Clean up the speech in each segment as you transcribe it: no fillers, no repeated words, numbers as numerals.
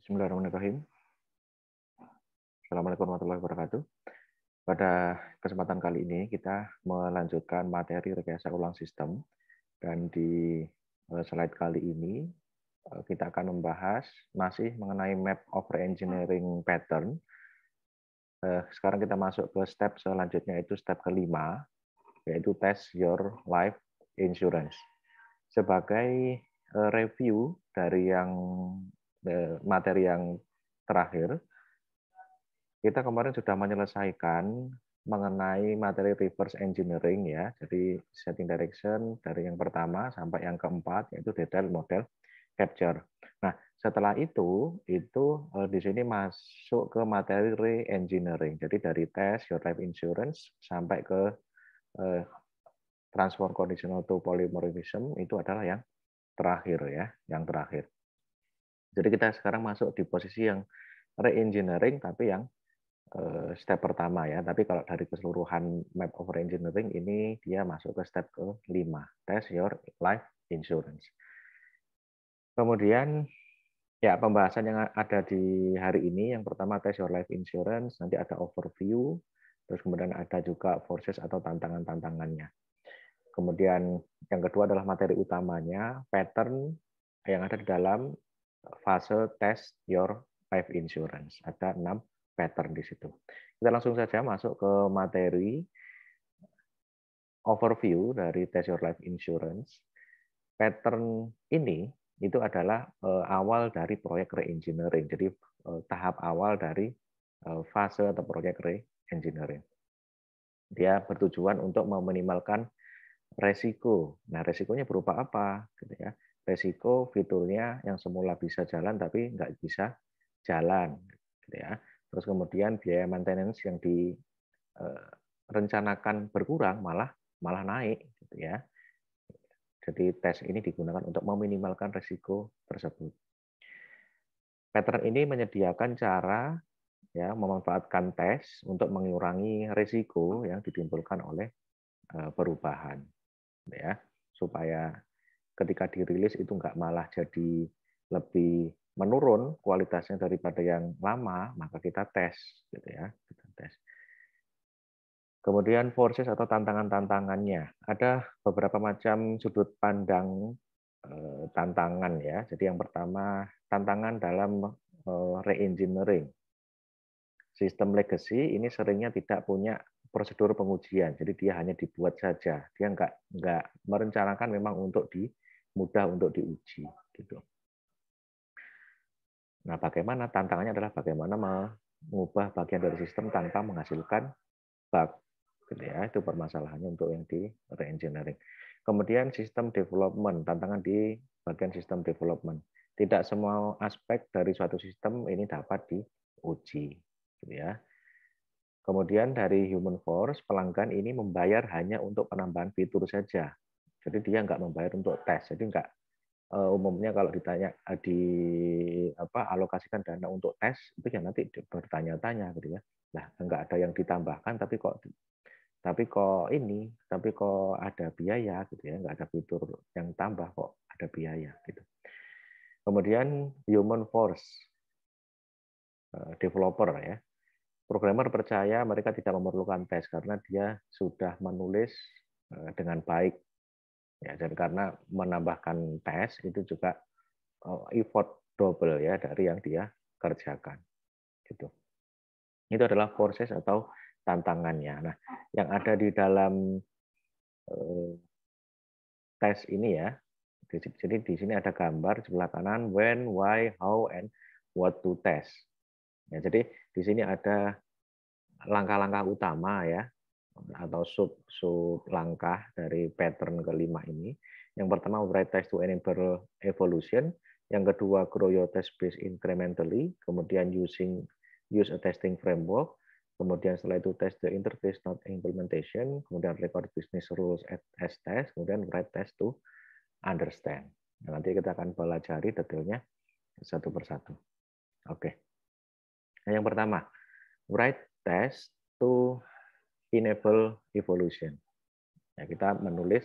Bismillahirrahmanirrahim. Assalamualaikum warahmatullahi wabarakatuh. Pada kesempatan kali ini kita melanjutkan materi rekayasa ulang sistem, dan di slide kali ini kita akan membahas masih mengenai map of reengineering pattern. Sekarang kita masuk ke step selanjutnya, itu step kelima, yaitu test your life insurance. Sebagai review dari materi yang terakhir, kita kemarin sudah menyelesaikan mengenai materi reverse engineering ya. Jadi setting direction dari yang pertama sampai yang keempat, yaitu detail model capture. Nah, setelah itu di sini masuk ke materi re-engineering. Jadi dari test your life insurance sampai ke transform conditional to polymorphism, itu adalah yang terakhir ya, yang terakhir. Jadi kita sekarang masuk di posisi yang re-engineering, tapi yang step pertama ya. Tapi kalau dari keseluruhan map of re-engineering ini dia masuk ke step ke-5, test your life insurance. Kemudian ya, pembahasan yang ada di hari ini, yang pertama test your life insurance, nanti ada overview, terus kemudian ada juga forces atau tantangan-tantangannya. Kemudian yang kedua adalah materi utamanya, pattern yang ada di dalam fase test your life insurance. Ada 6 pattern di situ. Kita langsung saja masuk ke materi overview dari test your life insurance. Pattern ini itu adalah awal dari proyek re-engineering. Jadi tahap awal dari fase atau proyek re-engineering. Dia bertujuan untuk meminimalkan resiko. Nah, resikonya berupa apa? Gitu ya. Resiko fiturnya yang semula bisa jalan tapi nggak bisa jalan. Gitu ya. Terus kemudian biaya maintenance yang direncanakan berkurang malah naik. Gitu ya. Jadi tes ini digunakan untuk meminimalkan resiko tersebut. Pattern ini menyediakan cara ya memanfaatkan tes untuk mengurangi risiko yang ditimbulkan oleh perubahan. Ya, supaya ketika dirilis itu nggak malah jadi lebih menurun kualitasnya daripada yang lama, maka kita tes, gitu ya, kita tes. Kemudian forces atau tantangan-tantangannya, ada beberapa macam sudut pandang tantangan ya. Jadi yang pertama, tantangan dalam re-engineering. Sistem legacy ini seringnya tidak punya prosedur pengujian, jadi dia hanya dibuat saja. Dia nggak merencanakan memang mudah untuk diuji. Gitu. Nah, bagaimana tantangannya adalah bagaimana mengubah bagian dari sistem tanpa menghasilkan bug. Gitu ya, itu permasalahannya untuk yang di re-engineering. Kemudian sistem development, tantangan di bagian sistem development. Tidak semua aspek dari suatu sistem ini dapat diuji. Gitu ya. Kemudian dari human force, pelanggan ini membayar hanya untuk penambahan fitur saja. Jadi dia nggak membayar untuk tes. Jadi nggak umumnya kalau ditanya alokasikan dana untuk tes, itu ya nanti bertanya-tanya gitu ya. Nah, nggak ada yang ditambahkan, tapi kok ada biaya gitu ya, nggak ada fitur yang tambah kok ada biaya gitu. Kemudian human force developer ya. Programmer percaya mereka tidak memerlukan tes karena dia sudah menulis dengan baik. Ya, dan karena menambahkan tes itu juga effort double ya dari yang dia kerjakan. Gitu. Itu adalah forces atau tantangannya. Nah, yang ada di dalam tes ini ya. Jadi di sini ada gambar sebelah kanan when, why, how, and what to test. Ya, jadi di sini ada langkah-langkah utama ya, atau sub langkah dari pattern kelima ini. Yang pertama, write test to enable evolution. Yang kedua, grow your test base incrementally. Kemudian use a testing framework. Kemudian setelah itu test the interface not implementation. Kemudian record business rules as test. Kemudian write test to understand. Nah, nanti kita akan pelajari detailnya satu persatu. Oke. Nah, yang pertama, write test to enable evolution. Ya, kita menulis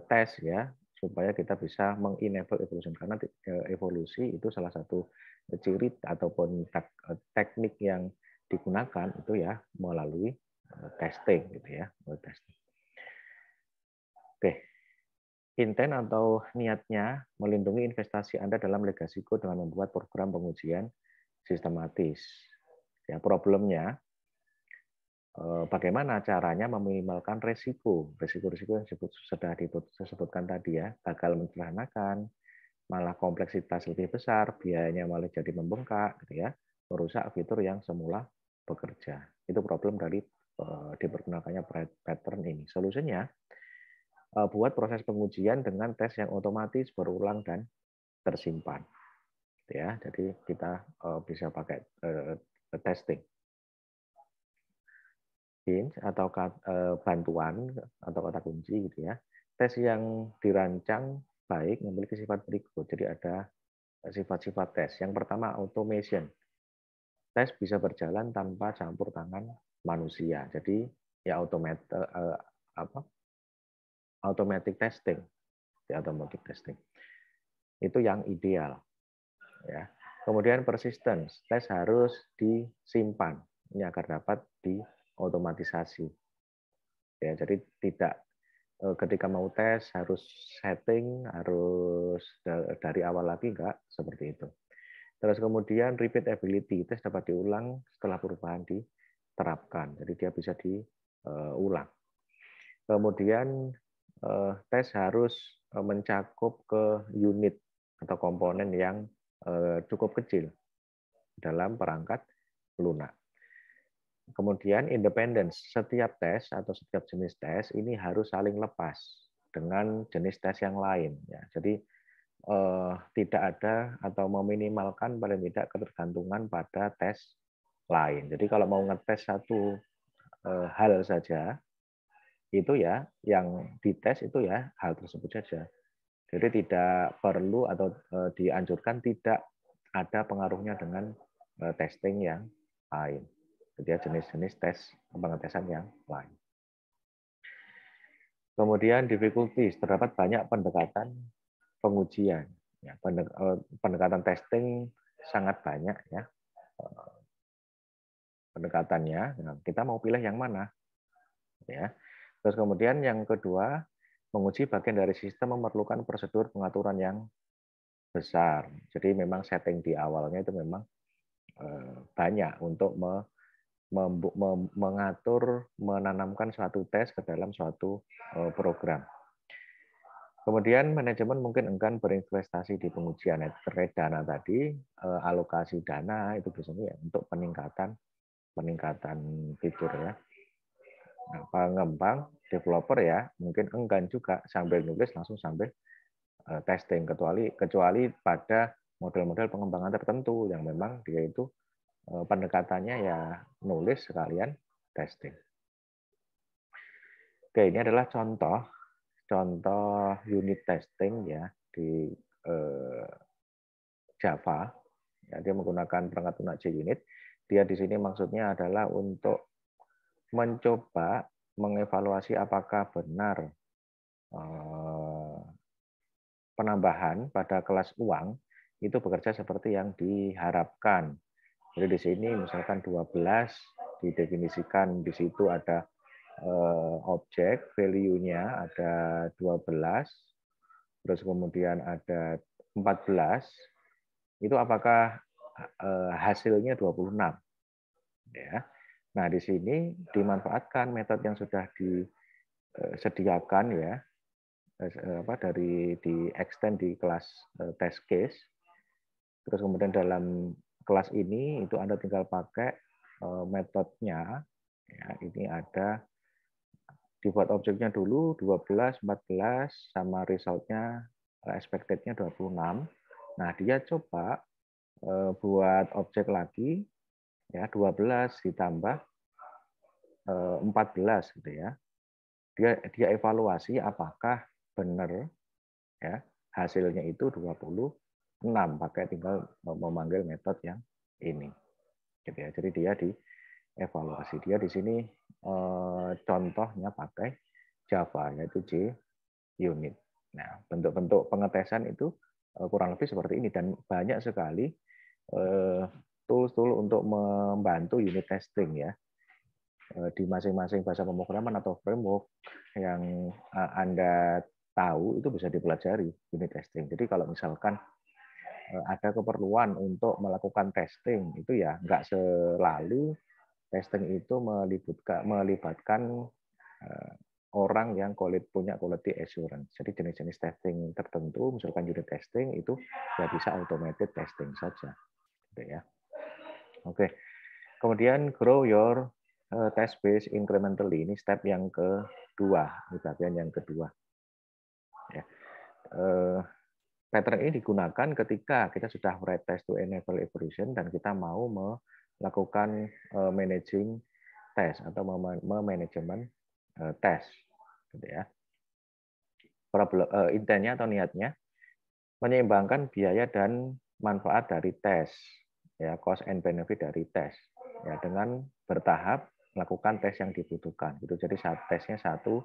tes ya supaya kita bisa mengenable evolution, karena evolusi itu salah satu ciri ataupun teknik yang digunakan itu ya melalui testing gitu ya, testing. Oke. Intent atau niatnya melindungi investasi Anda dalam legasiku dengan membuat program pengujian sistematis. Ya, problemnya bagaimana caranya meminimalkan resiko. Resiko-resiko yang sudah disebutkan tadi ya, gagal menyederhanakan, malah kompleksitas lebih besar, biayanya malah jadi membengkak gitu ya, merusak fitur yang semula bekerja. Itu problem dari dipergunakannya pattern ini. Solusinya buat proses pengujian dengan tes yang otomatis, berulang dan tersimpan. Ya, jadi kita bisa pakai testing. Hints atau bantuan atau kata kunci gitu ya. Tes yang dirancang baik memiliki sifat berikut. Jadi ada sifat-sifat tes. Yang pertama automation. Tes bisa berjalan tanpa campur tangan manusia. Jadi ya automatic testing. Ya, automatic testing. Itu yang ideal. Ya. Kemudian persistence. Tes harus disimpan ini agar dapat diotomatisasi. Ya, jadi tidak ketika mau tes harus setting, harus dari awal lagi enggak seperti itu. Terus kemudian repeatability, tes dapat diulang setelah perubahan diterapkan. Jadi dia bisa diulang. Kemudian tes harus mencakup ke unit atau komponen yang cukup kecil dalam perangkat lunak. Kemudian independence, setiap tes atau setiap jenis tes ini harus saling lepas dengan jenis tes yang lain. Ya, jadi tidak ada atau meminimalkan paling tidak ketergantungan pada tes lain. Jadi kalau mau ngetes satu hal saja, itu ya yang dites itu ya hal tersebut saja. Jadi tidak perlu atau dianjurkan tidak ada pengaruhnya dengan testing yang lain. Jadi jenis-jenis tes pengetesan yang lain. Kemudian difficulties, terdapat banyak pendekatan pengujian. Ya, pendekatan testing sangat banyak ya pendekatannya. Nah, kita mau pilih yang mana? Ya. Terus kemudian yang kedua, menguji bagian dari sistem memerlukan prosedur pengaturan yang besar. Jadi memang setting di awalnya itu memang banyak untuk mengatur, menanamkan suatu tes ke dalam suatu program. Kemudian manajemen mungkin enggan berinvestasi di pengujian terkait dana tadi, alokasi dana itu biasanya ya, untuk peningkatan fitur ya. Nah, pengembang, developer ya mungkin enggan juga sambil nulis langsung sambil testing, kecuali pada model-model pengembangan tertentu yang memang dia itu pendekatannya ya nulis sekalian testing. Oke, ini adalah contoh unit testing ya di Java. Ya, dia menggunakan perangkat lunak JUnit. Dia di sini maksudnya adalah untuk mencoba mengevaluasi apakah benar penambahan pada kelas uang itu bekerja seperti yang diharapkan. Jadi di sini misalkan 12 didefinisikan, di situ ada objek, value-nya ada 12, terus kemudian ada 14, itu apakah hasilnya 26? Ya. Nah, di sini dimanfaatkan metode yang sudah disediakan ya, di extend di kelas test case. Terus kemudian dalam kelas ini itu Anda tinggal pakai metodenya. Ya, ini ada dibuat objeknya dulu 12, 14 sama resultnya expected-nya 26. Nah, dia coba buat objek lagi ya 12 ditambah 14 gitu ya. Dia evaluasi apakah benar ya hasilnya itu 26 pakai tinggal memanggil metode yang ini. Gitu ya. Jadi dia dievaluasi. Dia di sini contohnya pakai Java yaitu JUnit. Nah, bentuk-bentuk pengetesan itu kurang lebih seperti ini dan banyak sekali tools-tool untuk membantu unit testing ya di masing-masing bahasa pemrograman atau framework yang Anda tahu itu bisa dipelajari unit testing. Jadi kalau misalkan ada keperluan untuk melakukan testing itu ya nggak selalu testing itu melibatkan orang yang punya quality assurance. Jadi jenis-jenis testing tertentu, misalkan unit testing itu ya bisa automated testing saja, gitu ya. Oke, kemudian grow your test base incrementally. Ini step yang kedua, ini bagian yang kedua. Ya. Pattern ini digunakan ketika kita sudah write test to enable evolution dan kita mau melakukan managing test atau manajemen test, gitu ya. Intinya atau niatnya menyeimbangkan biaya dan manfaat dari tes, ya cost and benefit dari tes, ya dengan bertahap melakukan tes yang dibutuhkan. Gitu. Jadi tesnya satu.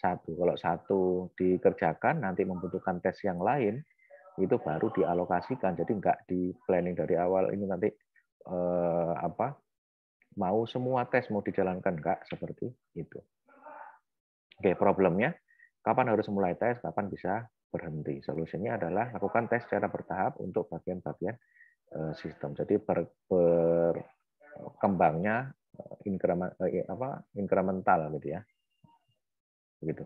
Kalau satu dikerjakan nanti membutuhkan tes yang lain itu baru dialokasikan. Jadi nggak di planning dari awal ini nanti mau semua tes mau dijalankan nggak seperti itu. Oke, problemnya kapan harus mulai tes, kapan bisa berhenti. Solusinya adalah lakukan tes secara bertahap untuk bagian-bagian sistem. Jadi berkembangnya incremental gitu ya. Begitu.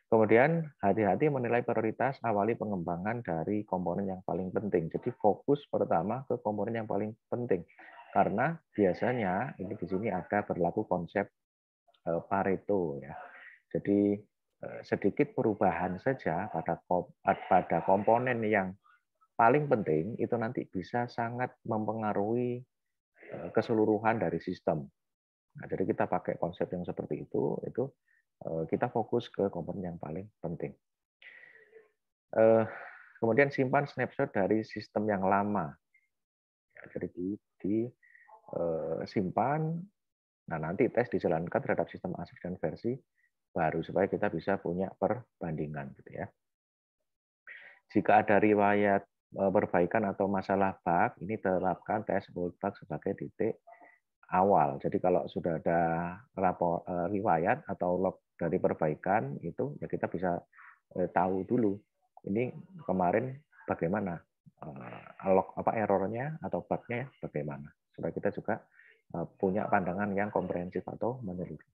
Kemudian hati-hati menilai prioritas, awali pengembangan dari komponen yang paling penting. Jadi fokus pertama ke komponen yang paling penting. Karena biasanya ini di sini ada berlaku konsep Pareto ya. Jadi sedikit perubahan saja pada komponen yang paling penting itu nanti bisa sangat mempengaruhi keseluruhan dari sistem. Nah, jadi kita pakai konsep yang seperti itu kita fokus ke komponen yang paling penting. Kemudian simpan snapshot dari sistem yang lama. Ya, jadi disimpan. Nah, nanti tes dijalankan terhadap sistem asli dan versi baru supaya kita bisa punya perbandingan gitu ya. Jika ada riwayat perbaikan atau masalah bug, ini terapkan tes old bug sebagai titik awal. Jadi kalau sudah ada riwayat atau log dari perbaikan itu ya kita bisa tahu dulu ini kemarin bagaimana log errornya atau bugnya bagaimana supaya kita juga punya pandangan yang komprehensif atau menyeluruh.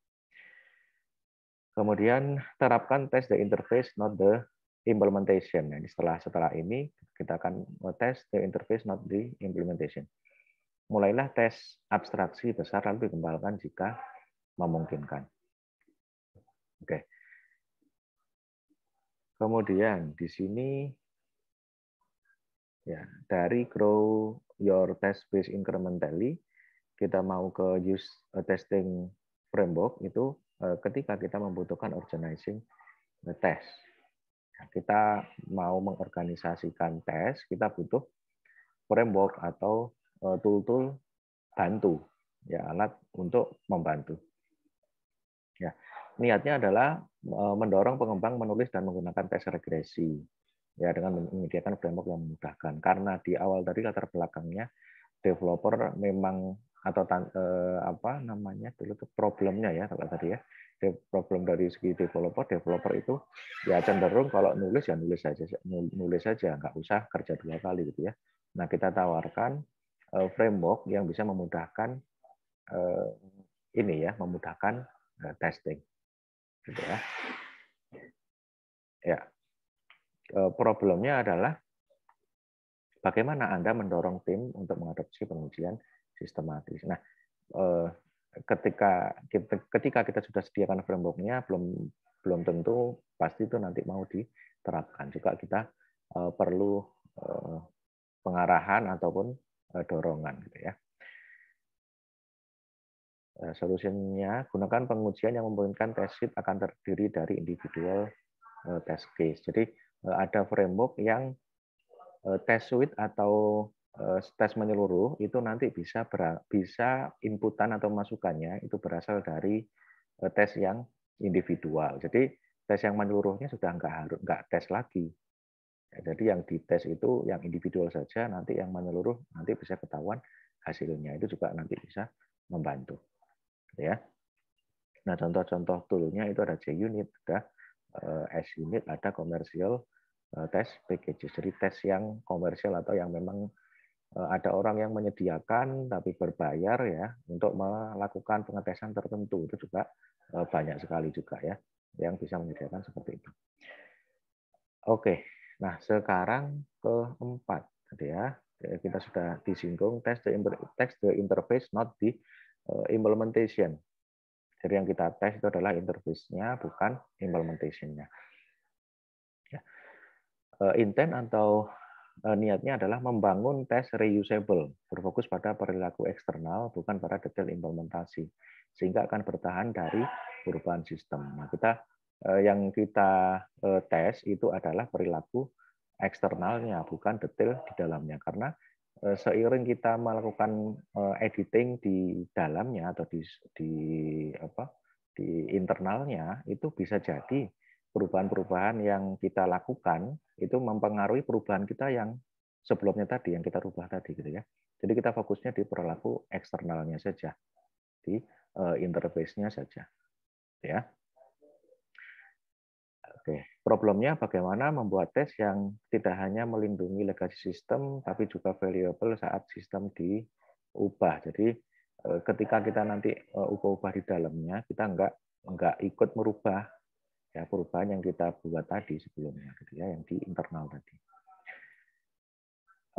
Kemudian terapkan test the interface, not the implementation. Nah, setelah ini kita akan tes the interface, not the implementation. Mulailah tes abstraksi besar lalu dikembangkan jika memungkinkan. Oke. Kemudian di sini ya dari grow your test base incrementally kita mau ke use testing framework itu ketika kita membutuhkan organizing test. Kita mau mengorganisasikan tes, kita butuh framework atau tool-tool bantu, ya alat untuk membantu. Ya, niatnya adalah mendorong pengembang menulis dan menggunakan tes regresi, ya dengan menyediakan framework yang memudahkan. Karena di awal tadi latar belakangnya developer memang atau problemnya ya kalau tadi ya problem dari segi developer itu ya cenderung kalau nulis saja nggak usah kerja 2 kali gitu ya. Nah kita tawarkan framework yang bisa memudahkan memudahkan testing gitu ya. Ya problemnya adalah bagaimana Anda mendorong tim untuk mengadopsi pengujian sistematis. Nah, ketika kita sudah sediakan framework-nya, belum tentu pasti itu nanti mau diterapkan. Juga kita perlu pengarahan ataupun dorongan, gitu ya. Solusinya gunakan pengujian yang memungkinkan test sheet akan terdiri dari individual test case. Jadi ada framework yang test suite atau tes menyeluruh itu nanti bisa inputan atau masukannya itu berasal dari tes yang individual. Jadi tes yang menyeluruhnya sudah nggak tes lagi. Ya, jadi yang dites itu yang individual saja, nanti yang menyeluruh nanti bisa ketahuan hasilnya. Itu juga nanti bisa membantu. Ya. Nah, contoh-contoh toolnya itu ada JUnit, ada S-Unit, ada commercial test packages. Jadi tes yang komersial atau yang memang ada orang yang menyediakan tapi berbayar ya untuk melakukan pengetesan tertentu. Itu juga banyak sekali juga ya yang bisa menyediakan seperti itu. Oke, nah sekarang keempat, ya kita sudah disinggung text the interface, not the implementation. Jadi yang kita tes itu adalah interface-nya, bukan implementation-nya. Ya. Intent atau niatnya adalah membangun tes reusable, berfokus pada perilaku eksternal, bukan pada detail implementasi, sehingga akan bertahan dari perubahan sistem. Nah, yang kita tes itu adalah perilaku eksternalnya, bukan detail di dalamnya. Karena seiring kita melakukan editing di dalamnya atau di internalnya, itu bisa jadi perubahan-perubahan yang kita lakukan itu mempengaruhi perubahan kita yang sebelumnya tadi, yang kita rubah tadi gitu ya. Jadi kita fokusnya di perilaku eksternalnya saja, di interface-nya saja, ya. Oke, problemnya bagaimana membuat tes yang tidak hanya melindungi legacy system, tapi juga valuable saat sistem diubah. Jadi ketika kita nanti ubah-ubah di dalamnya, kita nggak ikut merubah ya perubahan yang kita buat tadi sebelumnya, gitu ya, yang di internal tadi.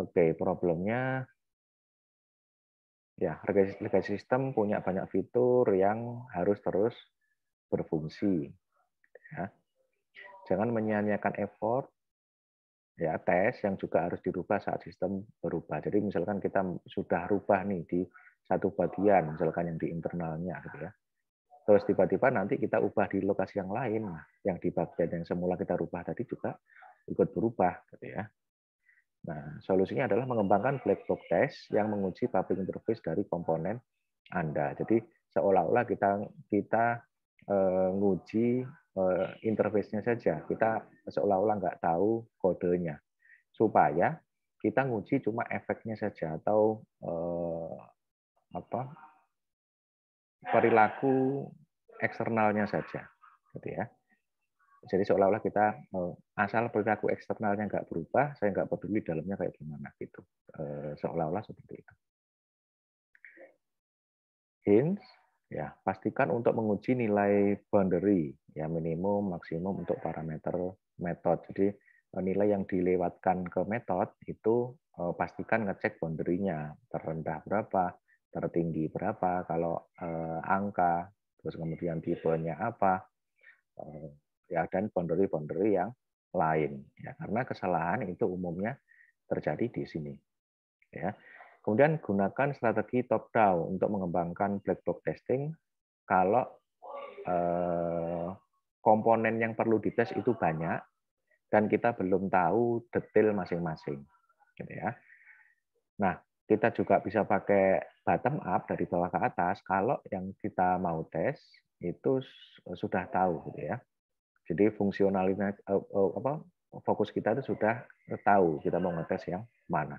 Oke, problemnya ya legacy system punya banyak fitur yang harus terus berfungsi. Ya. Jangan menyia-nyiakan effort ya tes yang juga harus dirubah saat sistem berubah. Jadi misalkan kita sudah rubah nih di satu bagian, misalkan yang di internalnya gitu ya. Terus tiba-tiba nanti kita ubah di lokasi yang lain, yang di bagian yang semula kita rubah tadi juga ikut berubah gitu ya. Nah, solusinya adalah mengembangkan black box test yang menguji public interface dari komponen Anda. Jadi seolah-olah kita nguji interface-nya saja. Kita seolah-olah nggak tahu kodenya. Supaya kita nguji cuma efeknya saja atau perilaku eksternalnya saja. Gitu ya. Jadi seolah-olah kita asal perilaku eksternalnya nggak berubah, saya nggak peduli dalamnya kayak gimana gitu. Seolah-olah seperti itu. Hints, ya pastikan untuk menguji nilai boundary, ya minimum, maksimum untuk parameter metode. Jadi nilai yang dilewatkan ke metode itu pastikan ngecek boundary-nya, terendah berapa, tertinggi berapa, kalau angka, terus kemudian tipenya apa, ya dan boundary yang lain ya karena kesalahan itu umumnya terjadi di sini ya. Kemudian gunakan strategi top down untuk mengembangkan black box testing kalau komponen yang perlu dites itu banyak dan kita belum tahu detail masing-masing gitu ya. Nah, kita juga bisa pakai bottom up dari bawah ke atas kalau yang kita mau tes itu sudah tahu gitu ya. Jadi fungsionalitas fokus kita itu sudah tahu kita mau ngetes yang mana.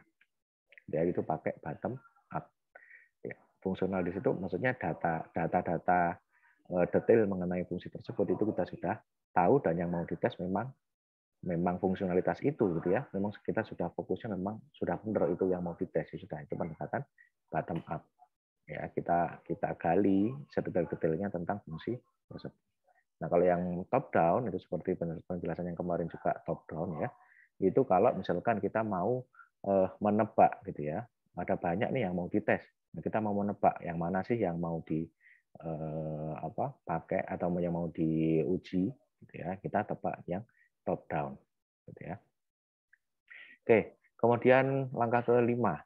Ya itu pakai bottom up. Ya, fungsional di situ maksudnya data detail mengenai fungsi tersebut itu kita sudah tahu dan yang mau dites memang fungsionalitas itu gitu ya. Memang kita sudah fokusnya memang sudah benar itu yang mau dites sudah itu pendekatan bottom up. Ya, kita gali sedetail-detailnya tentang fungsi tersebut. Nah, kalau yang top down itu seperti penjelasan yang kemarin juga top down ya. Itu kalau misalkan kita mau menebak gitu ya. Ada banyak nih yang mau dites. Nah, kita mau menebak yang mana sih yang mau pakai atau yang mau diuji gitu ya. Kita tebak yang top down gitu ya. Oke, kemudian langkah kelima,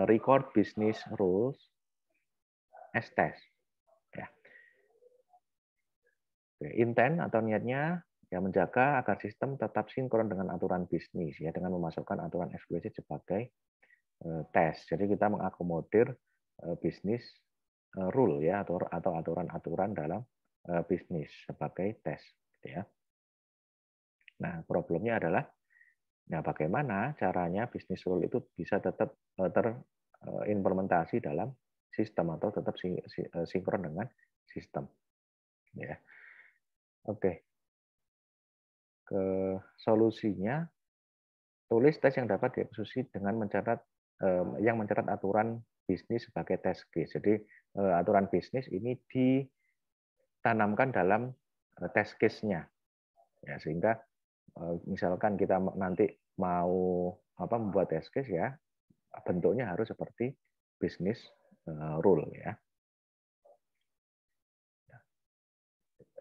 record business rules as test. Ya. Intent atau niatnya ya menjaga agar sistem tetap sinkron dengan aturan bisnis ya dengan memasukkan aturan eksplisit sebagai tes. Jadi kita mengakomodir bisnis rule ya atau aturan-aturan dalam bisnis sebagai tes Ya. Nah, problemnya adalah, nah bagaimana caranya bisnis rule itu bisa tetap terimplementasi dalam sistem atau tetap sinkron dengan sistem. Ya. Oke, ke solusinya, tulis tes yang dapat dieksekusi dengan mencatat aturan bisnis sebagai test case. Jadi aturan bisnis ini ditanamkan dalam test case-nya. Ya, sehingga misalkan kita nanti mau membuat test case, ya bentuknya harus seperti bisnis rule, ya.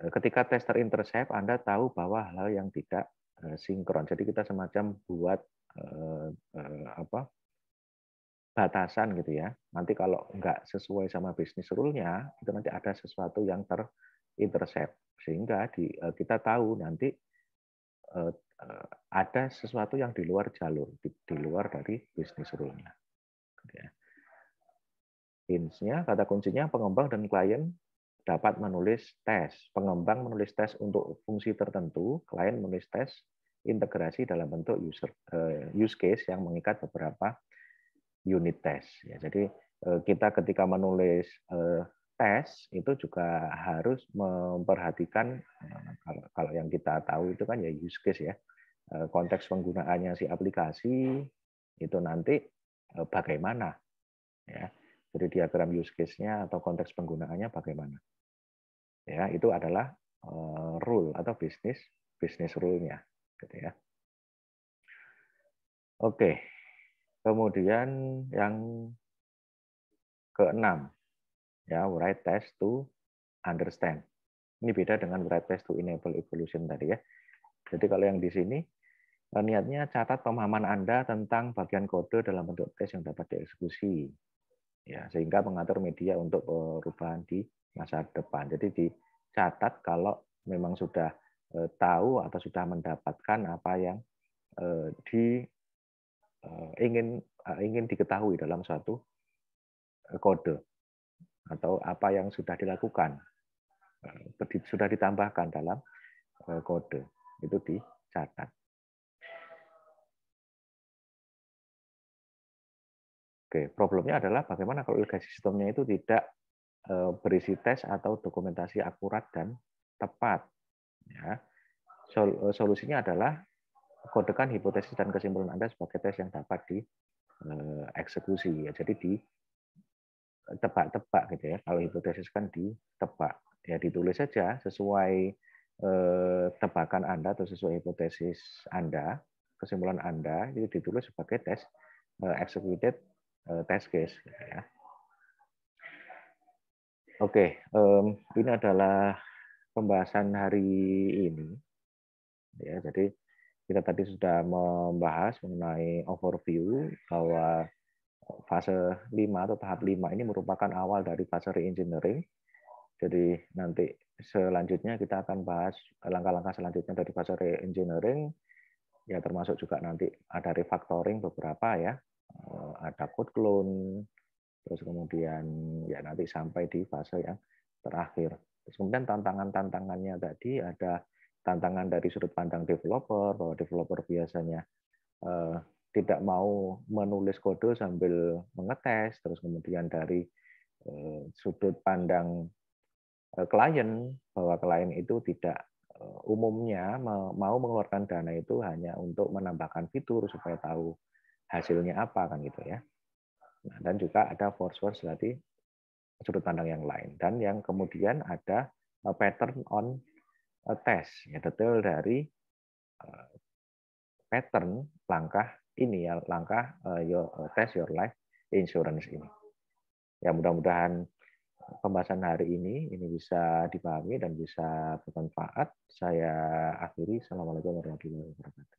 Ketika tester intercept, Anda tahu bahwa hal yang tidak sinkron. Jadi kita semacam buat batasan gitu ya. Nanti kalau nggak sesuai sama bisnis rule-nya, itu nanti ada sesuatu yang terintercept. Sehingga kita tahu nanti ada sesuatu yang di luar jalur, di luar dari bisnis rule-nya. Hints-nya, kata kuncinya, pengembang dan klien dapat menulis tes. Pengembang menulis tes untuk fungsi tertentu, klien menulis tes integrasi dalam bentuk use case yang mengikat beberapa unit test. Ya, jadi kita ketika menulis tes itu juga harus memperhatikan, kalau yang kita tahu itu kan ya use case, ya, konteks penggunaannya si aplikasi itu nanti bagaimana, ya. Jadi diagram use case-nya atau konteks penggunaannya bagaimana. Ya, itu adalah rule atau bisnis rule-nya, gitu ya. Oke. Kemudian yang keenam, ya, write test to understand. Ini beda dengan write test to enable evolution tadi, ya. Jadi kalau yang di sini niatnya catat pemahaman Anda tentang bagian kode dalam bentuk tes yang dapat dieksekusi. Ya, sehingga mengatur media untuk perubahan di masa depan. Jadi dicatat kalau memang sudah tahu atau sudah mendapatkan apa yang ingin diketahui dalam suatu kode, atau apa yang sudah dilakukan, sudah ditambahkan dalam kode, itu dicatat. Oke, problemnya adalah bagaimana kalau legasi sistemnya itu tidak berisi tes atau dokumentasi akurat dan tepat. Ya. Solusinya adalah kodekan hipotesis dan kesimpulan Anda sebagai tes yang dapat dieksekusi. Ya. Jadi ditebak-tebak gitu ya. Kalau hipotesis kan ditebak. Ya ditulis saja sesuai tebakan Anda atau sesuai hipotesis Anda, kesimpulan Anda itu ditulis sebagai tes executed test case. Ya. Oke, ini adalah pembahasan hari ini. Ya, jadi kita tadi sudah membahas mengenai overview bahwa fase 5 atau tahap 5 ini merupakan awal dari fase re-engineering. Jadi nanti selanjutnya kita akan bahas langkah-langkah selanjutnya dari fase re-engineering, ya termasuk juga nanti ada refactoring beberapa, ya, ada code clone, terus kemudian ya nanti sampai di fase yang terakhir. Terus kemudian tantangannya tadi ada tantangan dari sudut pandang developer, bahwa developer biasanya tidak mau menulis kode sambil mengetes, terus kemudian dari sudut pandang klien, bahwa klien itu tidak umumnya mau mengeluarkan dana itu hanya untuk menambahkan fitur supaya tahu hasilnya apa, kan gitu ya. Nah, dan juga ada force dari sudut pandang yang lain, dan yang kemudian ada pattern on test, ya, detail dari pattern langkah ini, ya, langkah test your life insurance ini. Ya, mudah-mudahan pembahasan hari ini bisa dipahami dan bisa bermanfaat. Saya akhiri. Assalamualaikum warahmatullahi wabarakatuh.